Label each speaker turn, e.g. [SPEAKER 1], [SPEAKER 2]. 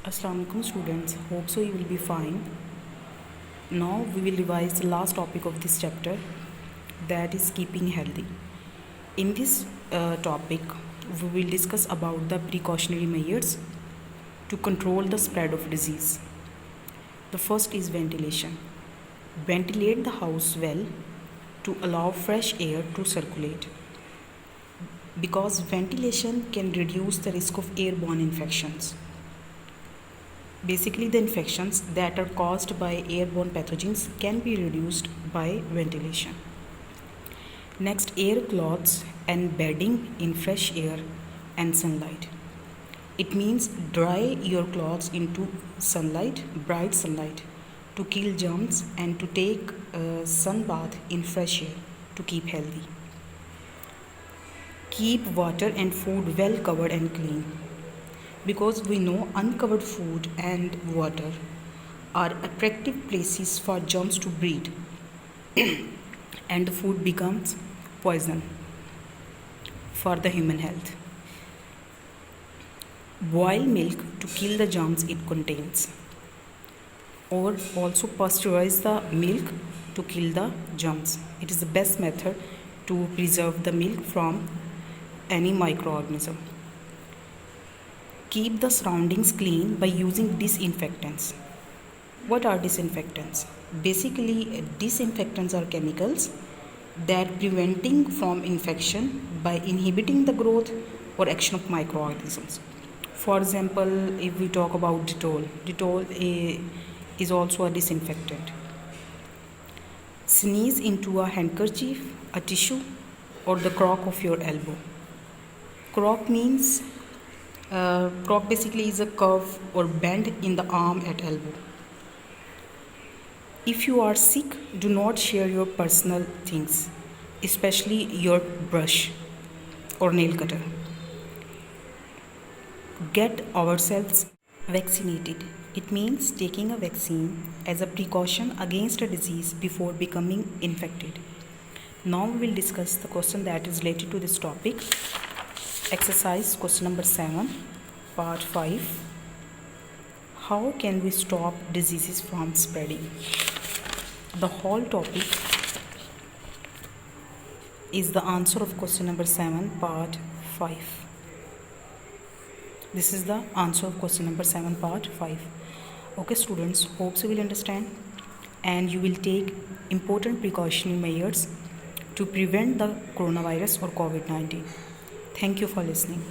[SPEAKER 1] Assalamu alaikum students, hope so you will be fine. Now we will revise the last topic of this chapter, that is keeping healthy. In this topic we will discuss about the precautionary measures to control the spread of disease. The first is ventilation. Ventilate the house well to allow fresh air to circulate, because ventilation can reduce the risk of airborne infections. Basically, the infections that are caused by airborne pathogens can be reduced by ventilation. Next, air cloths and bedding in fresh air and sunlight. It means dry your clothes into sunlight, bright sunlight, to kill germs and to take a sun bath in fresh air to keep healthy. Keep water and food well covered and clean, because we know uncovered food and water are attractive places for germs to breed and the food becomes poison for the human health. Boil milk to kill the germs it contains, or also pasteurize the milk to kill the germs. It is the best method to preserve the milk from any microorganism. Keep the surroundings clean by using disinfectants. What are disinfectants? Basically, disinfectants are chemicals that preventing from infection by inhibiting the growth or action of microorganisms. For example, if we talk about Dettol is also a disinfectant. Sneeze into a handkerchief, a tissue, or the crock of your elbow. Crock means crock basically is a curve or bend in the arm at elbow. If you are sick, do not share your personal things, especially your brush or nail cutter. Get ourselves vaccinated. It means taking a vaccine as a precaution against a disease before becoming infected. Now we will discuss the question that is related to this topic. Exercise question number 7, part 5. How can we stop diseases from spreading? The whole topic is the answer of question number 7, part 5. This is the answer of question number 7, part 5. Okay students, hope you will understand and you will take important precautionary measures to prevent the coronavirus or COVID-19. Thank you for listening.